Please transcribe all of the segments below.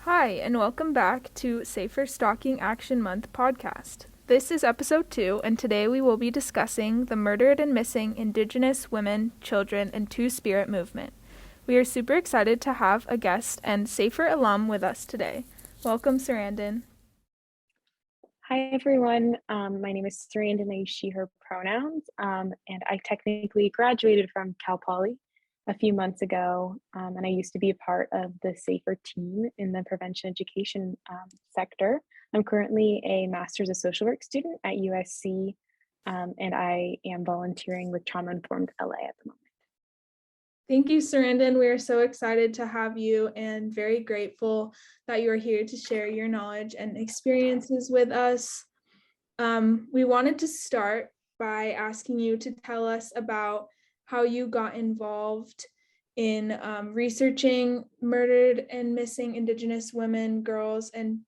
Hi, and welcome back to Safer Stalking Action Month podcast. This is episode 2, and today we will be discussing the murdered and missing Indigenous women, children, and Two-Spirit movement. We are super excited to have a guest and Safer alum with us today. Welcome, Sarandon. Hi, everyone. My name is Sarandon. I use she, her pronouns, and I technically graduated from Cal Poly a few months ago, and I used to be a part of the SAFER team in the prevention education sector. I'm currently a Master's of Social Work student at USC, and I am volunteering with Trauma Informed LA at the moment. Thank you, Sarandon. We are so excited to have you and very grateful that you are here to share your knowledge and experiences with us. We wanted to start by asking you to tell us about how you got involved in researching murdered and missing Indigenous women, girls, and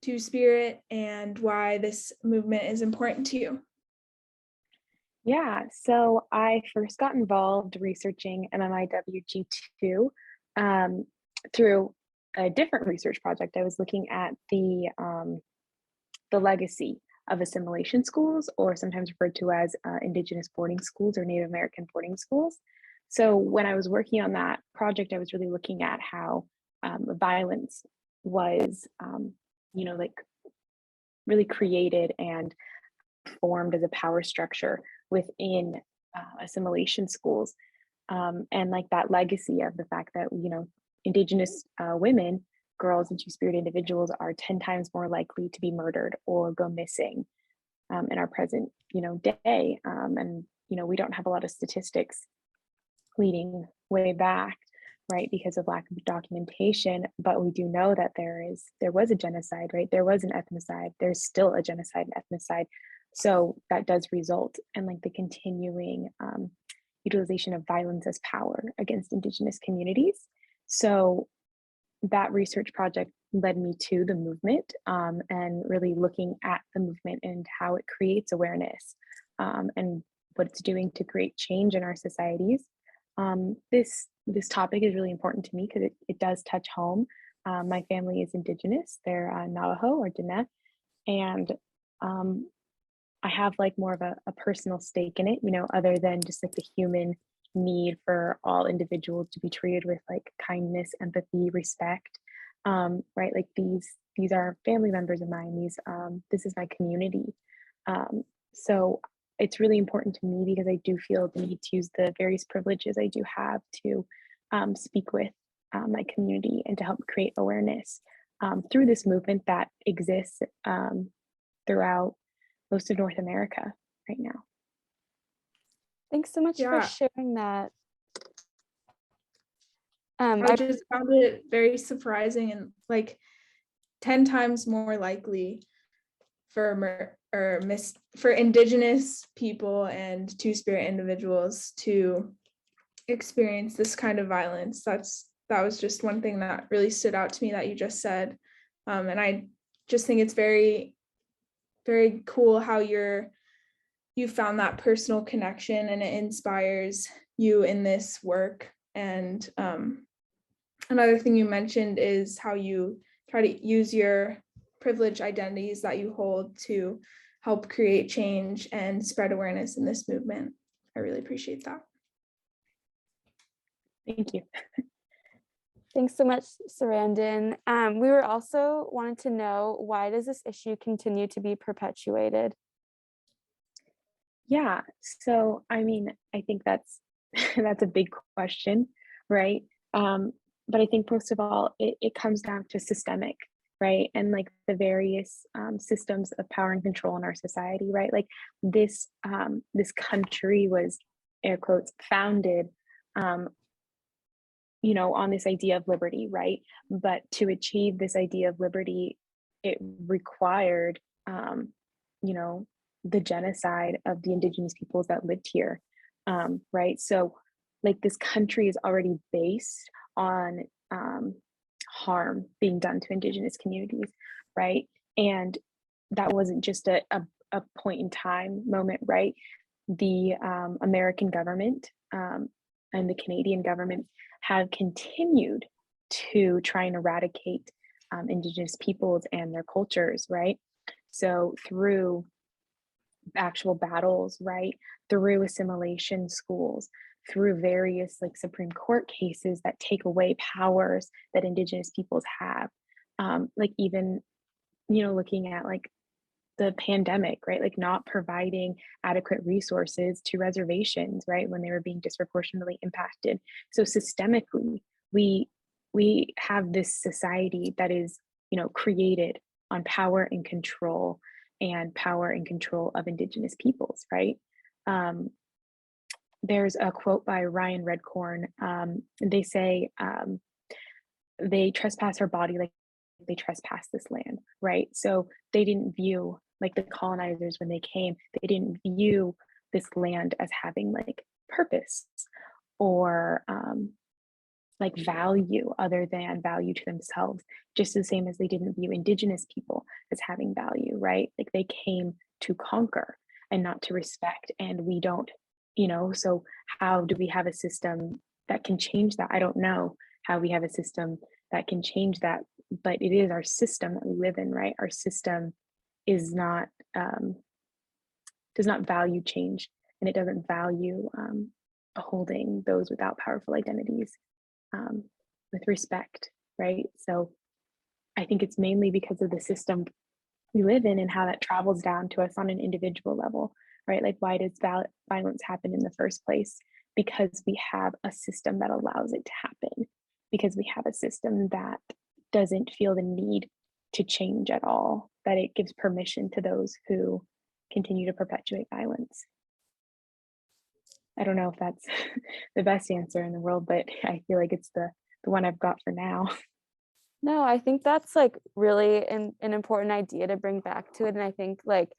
Two-Spirit, and why this movement is important to you. Yeah, so I first got involved researching MMIWG2 through a different research project. I was looking at the legacy of assimilation schools, or sometimes referred to as Indigenous boarding schools or Native American boarding schools. So when I was working on that project, I was really looking at how violence was, like really created and formed as a power structure within assimilation schools, and like that legacy of the fact that Indigenous women, girls, and Two-Spirit individuals are 10 times more likely to be murdered or go missing in our present day, and we don't have a lot of statistics leading way back, right, because of lack of documentation, but we do know that there was a genocide, right? There was an ethnocide, there's still a genocide and ethnocide. So that does result in like the continuing utilization of violence as power against Indigenous communities. So that research project led me to the movement, and really looking at the movement and how it creates awareness, and what it's doing to create change in our societies. This topic is really important to me because it does touch home. My family is Indigenous; they're Navajo or Diné, and I have like more of a personal stake in it, other than just like the human need for all individuals to be treated with like kindness, empathy, respect. Right, like these are family members of mine. This is my community. So it's really important to me because I do feel the need to use the various privileges I do have to speak with my community and to help create awareness through this movement that exists throughout most of North America right now. Thanks so much for Yeah, sharing that. I just found it very surprising and like 10 times more likely for Indigenous people and Two-Spirit individuals to experience this kind of violence. That was just one thing that really stood out to me that you just said, and I just think it's very, very cool how you found that personal connection and it inspires you in this work. And another thing you mentioned is how you try to use your privileged identities that you hold to help create change and spread awareness in this movement. I really appreciate that. Thank you. Thanks so much, Sarandon. We were also wanted to know, why does this issue continue to be perpetuated? Yeah, so I mean, I think that's that's a big question, right? But I think most of all, it comes down to systemic, right? And like the various systems of power and control in our society, right? Like this country was, air quotes, founded on this idea of liberty, right? But to achieve this idea of liberty, it required, the genocide of the Indigenous peoples that lived here, right? So, like, this country is already based on harm being done to Indigenous communities, right? And that wasn't just a point in time moment, right? The American government and the Canadian government have continued to try and eradicate Indigenous peoples and their cultures, right? So through actual battles, right? Through assimilation schools, through various like Supreme Court cases that take away powers that Indigenous peoples have. Like even, looking at like the pandemic, right? Like not providing adequate resources to reservations, right? When they were being disproportionately impacted. So systemically, we we have this society that is, created on power and power and control of Indigenous peoples, right? Um, there's a quote by Ryan Redcorn. They say, they trespass our body like they trespass this land, right? So they didn't view, like the colonizers when they came, they didn't view this land as having like purpose or like value other than value to themselves, just the same as they didn't view Indigenous people as having value, right? Like they came to conquer and not to respect, and we don't, so how do we have a system that can change that? I don't know how we have a system that can change that, but it is our system that we live in, right? Our system is not does not value change, and it doesn't value holding those without powerful identities um, with respect, right? So I think it's mainly because of the system we live in and how that travels down to us on an individual level, right? Like, why does violence happen in the first place? Because we have a system that allows it to happen, because we have a system that doesn't feel the need to change at all, that it gives permission to those who continue to perpetuate violence. I don't know if that's the best answer in the world, but I feel like it's the one I've got for now. No, I think that's like really an important idea to bring back to it. And I think like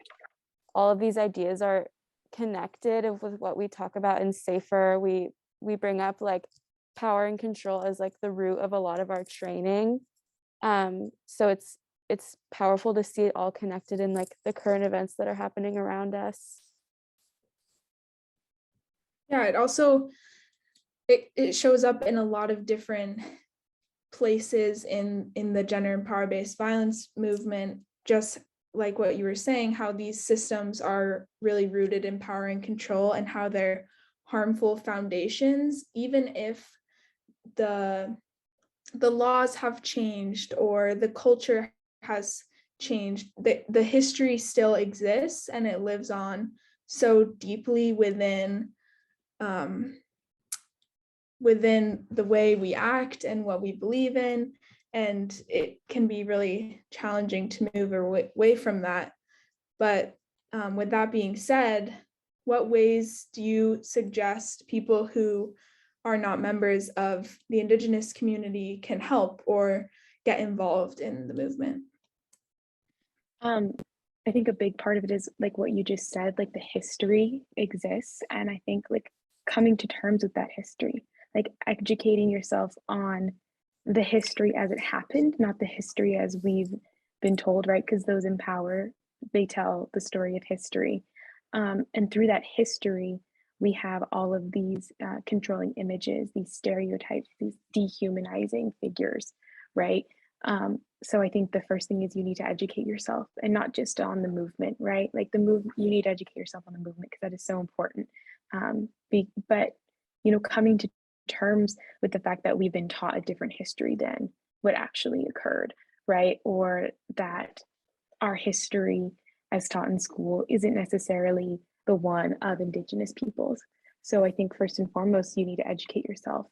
all of these ideas are connected with what we talk about in Safer. We bring up like power and control as like the root of a lot of our training. So it's powerful to see it all connected in like the current events that are happening around us. Yeah, it also it shows up in a lot of different places in the gender and power-based violence movement, just like what you were saying, how these systems are really rooted in power and control and how they're harmful foundations, even if the laws have changed or the culture has changed, the history still exists and it lives on so deeply within within the way we act and what we believe in. And it can be really challenging to move away from that. But with that being said, what ways do you suggest people who are not members of the Indigenous community can help or get involved in the movement? I think a big part of it is like what you just said, like the history exists. And I think like coming to terms with that history, like educating yourself on the history as it happened, not the history as we've been told, right? Because those in power, they tell the story of history. And through that history, we have all of these controlling images, these stereotypes, these dehumanizing figures, right? So I think the first thing is you need to educate yourself, and not just on the movement, right? Like you need to educate yourself on the movement because that is so important. But coming to terms with the fact that we've been taught a different history than what actually occurred, right? Or that our history as taught in school isn't necessarily the one of Indigenous peoples. So I think first and foremost, you need to educate yourself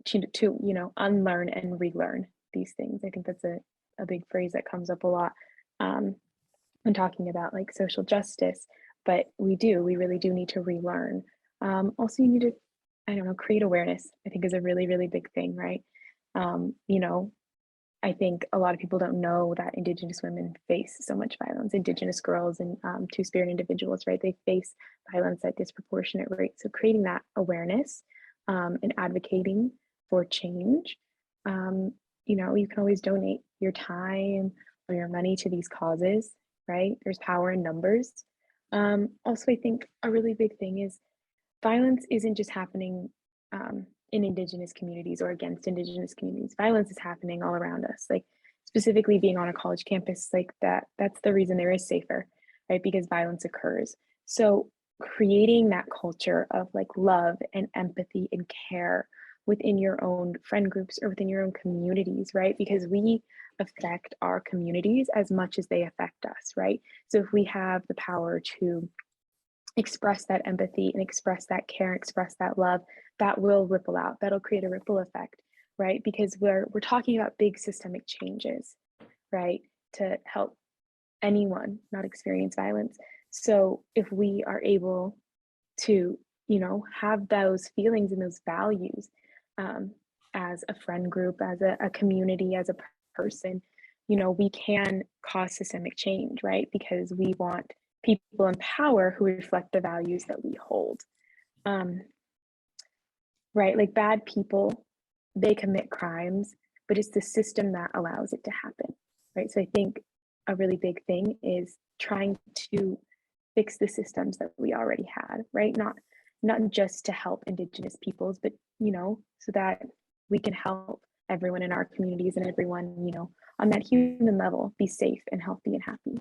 to unlearn and relearn these things. I think that's a big phrase that comes up a lot when talking about like social justice, but we really do need to relearn. Also, you need to, I don't know, create awareness, I think is a really, really big thing, right? I think a lot of people don't know that Indigenous women face so much violence. Indigenous girls and Two-Spirit individuals, right? They face violence at disproportionate rates. So creating that awareness and advocating for change. You can always donate your time or your money to these causes, right? There's power in numbers. Also, I think a really big thing is violence isn't just happening in Indigenous communities or against Indigenous communities. Violence is happening all around us. Like specifically being on a college campus like that, that's the reason there is safer, right? Because violence occurs. So creating that culture of like love and empathy and care within your own friend groups or within your own communities, right? Because we affect our communities as much as they affect us, right? So if we have the power to express that empathy and express that care, express that love, that will ripple out. That'll create a ripple effect, right? Because we're talking about big systemic changes, right? To help anyone not experience violence. So if we are able to, have those feelings and those values as a friend group, as a community, as a person, we can cause systemic change, right? Because we want people in power who reflect the values that we hold. Right? Like bad people, they commit crimes, but it's the system that allows it to happen, right? So I think a really big thing is trying to fix the systems that we already had, right? Not just to help Indigenous peoples, but so that we can help everyone in our communities and everyone, on that human level, be safe and healthy and happy.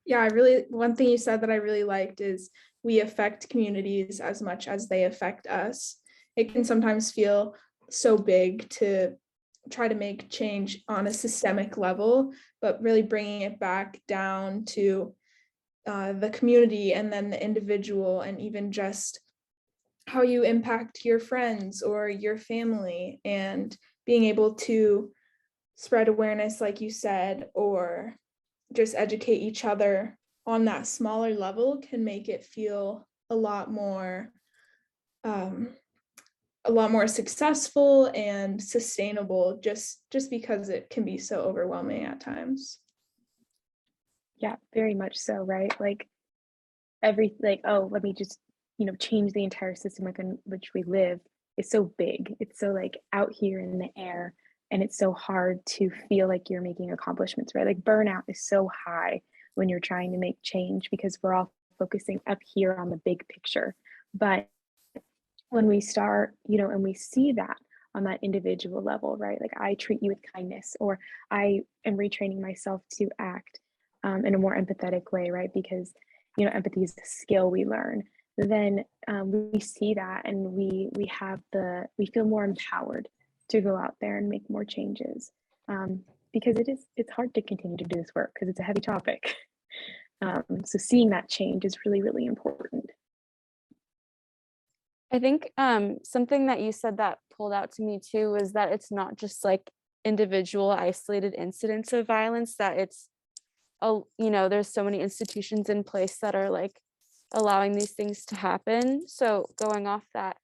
Yeah, one thing you said that I really liked is we affect communities as much as they affect us. It can sometimes feel so big to try to make change on a systemic level, but really bringing it back down to the community and then the individual, and even just how you impact your friends or your family, and being able to spread awareness, like you said, or just educate each other on that smaller level can make it feel a lot more successful and sustainable, just because it can be so overwhelming at times. Yeah, very much so, right? Like oh, let me just, change the entire system within which we live is so big. It's so like out here in the air, and it's so hard to feel like you're making accomplishments, right? Like burnout is so high when you're trying to make change because we're all focusing up here on the big picture. But when we start, and we see that on that individual level, right? Like I treat you with kindness, or I am retraining myself to act in a more empathetic way, right? Because, empathy is a skill we learn. Then we see that, and we feel more empowered to go out there and make more changes. Because it's hard to continue to do this work because it's a heavy topic. So seeing that change is really, really important. I think something that you said that pulled out to me too was that it's not just like individual isolated incidents of violence, that it's there's so many institutions in place that are like allowing these things to happen. So going off that,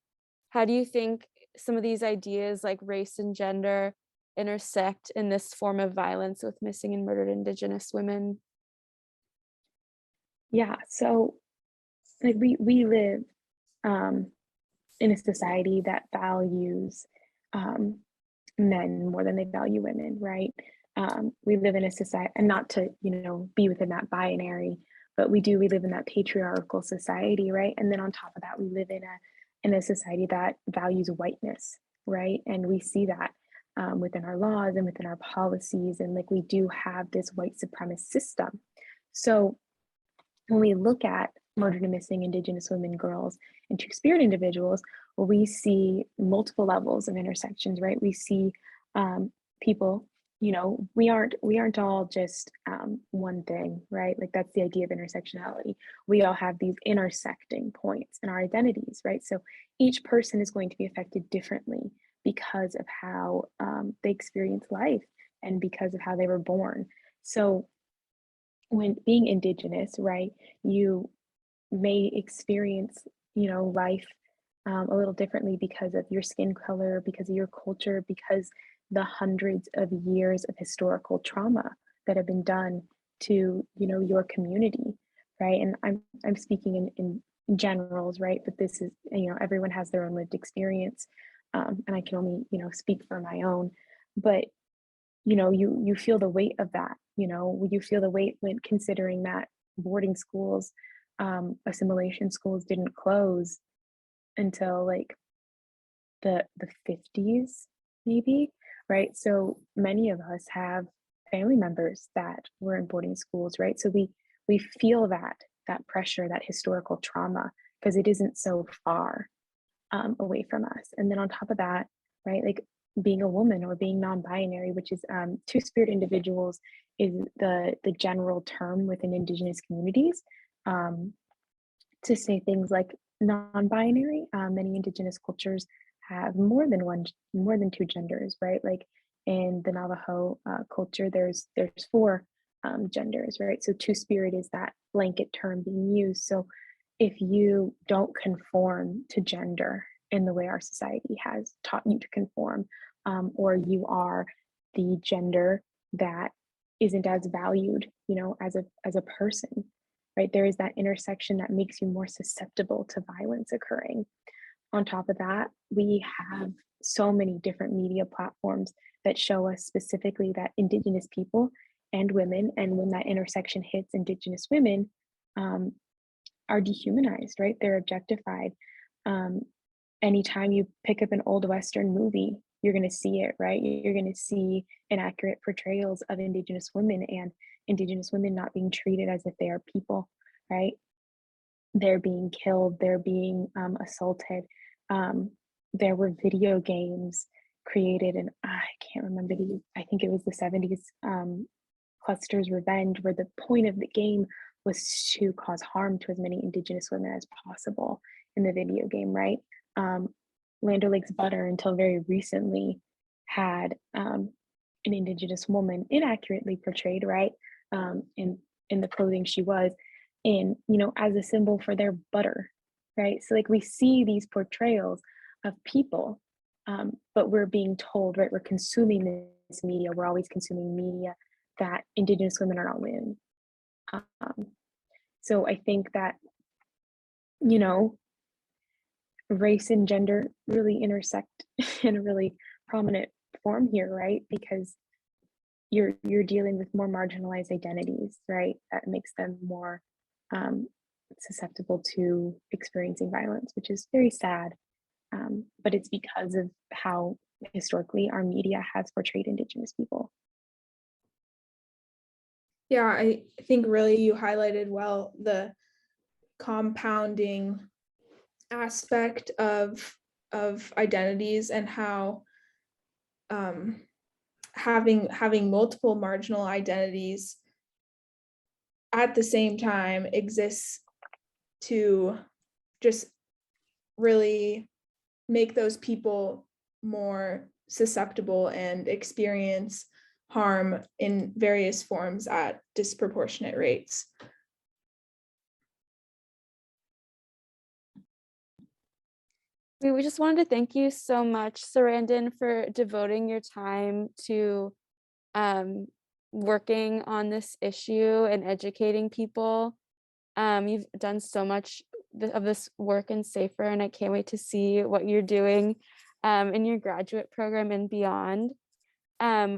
how do you think some of these ideas like race and gender intersect in this form of violence with missing and murdered Indigenous women? Yeah, so like we live in a society that values men more than they value women, right? We live in a society, and not to be within that binary, but we live in that patriarchal society, right? And then on top of that, we live in a society that values whiteness, right? And we see that within our laws and within our policies, and like we do have this white supremacist system. So when we look at murdered and missing Indigenous women, girls, and two-spirit individuals, well, we see multiple levels of intersections, right? We see people, we aren't all just one thing, right? Like that's the idea of intersectionality. We all have these intersecting points in our identities, right? So each person is going to be affected differently because of how they experience life and because of how they were born. So when being Indigenous, right, you may experience, life a little differently because of your skin color, because of your culture, because the hundreds of years of historical trauma that have been done to, your community, right? And I'm speaking in generals, right? But this is, everyone has their own lived experience, and I can only, speak for my own. But you feel the weight of that. You feel the weight when considering that boarding schools, assimilation schools didn't close until like the 50s, maybe, right? So many of us have family members that were in boarding schools, right? So we feel that pressure, that historical trauma, because it isn't so far away from us. And then on top of that, right, like being a woman or being non-binary, which is two-spirit individuals, is the general term within Indigenous communities um, to say things like non-binary. Many Indigenous cultures have more than two genders, right? Like in the Navajo culture, there's four genders, right? So two-spirit is that blanket term being used. So if you don't conform to gender in the way our society has taught you to conform, or you are the gender that isn't as valued, as a person, right? There is that intersection that makes you more susceptible to violence occurring. On top of that, we have so many different media platforms that show us specifically that Indigenous people and women, and when that intersection hits Indigenous women, um, are dehumanized, right? They're objectified. Um, Anytime you pick up an old Western movie, you're going to see it, right? You're going to see inaccurate portrayals of Indigenous women and Indigenous women not being treated as if they are people, right? They're being killed, they're being assaulted. There were video games created, and I can't remember I think it was the 70s, Cluster's Revenge, where the point of the game was to cause harm to as many Indigenous women as possible in the video game, right? Land O'Lakes Butter, until very recently, had an Indigenous woman inaccurately portrayed, right? In the clothing she was in, as a symbol for their butter, right? So like we see these portrayals of people, but we're being told, right? We're consuming this media. We're always consuming media that Indigenous women are not women. So I think that, race and gender really intersect in a really prominent form here, right? Because you're dealing with more marginalized identities, right? That makes them more susceptible to experiencing violence, which is very sad. But it's because of how historically our media has portrayed Indigenous people. Yeah, I think really you highlighted well the compounding aspect of identities and how having multiple marginal identities at the same time exists to just really make those people more susceptible and experience harm in various forms at disproportionate rates. We just wanted to thank you so much, Sarandon, for devoting your time to working on this issue and educating people. You've done so much of this work in SAFER, and I can't wait to see what you're doing in your graduate program and beyond.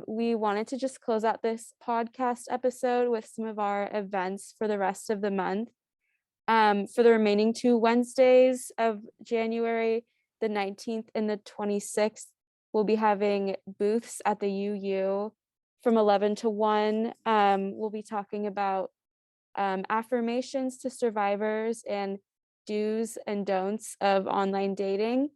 We wanted to just close out this podcast episode with some of our events for the rest of the month. For the remaining 2 Wednesdays of January, the 19th and the 26th, we'll be having booths at the UU from 11 to 1. We'll be talking about affirmations to survivors and do's and don'ts of online dating.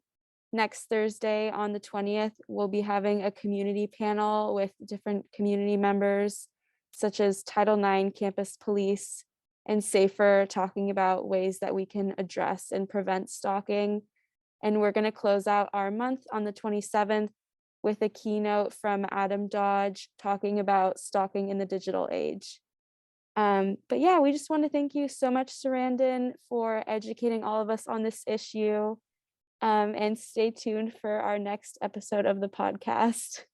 Next Thursday on the 20th, we'll be having a community panel with different community members, such as Title IX Campus Police and SAFER, talking about ways that we can address and prevent stalking. And we're going to close out our month on the 27th with a keynote from Adam Dodge talking about stalking in the digital age. But yeah, we just want to thank you so much, Sarandon, for educating all of us on this issue. And stay tuned for our next episode of the podcast.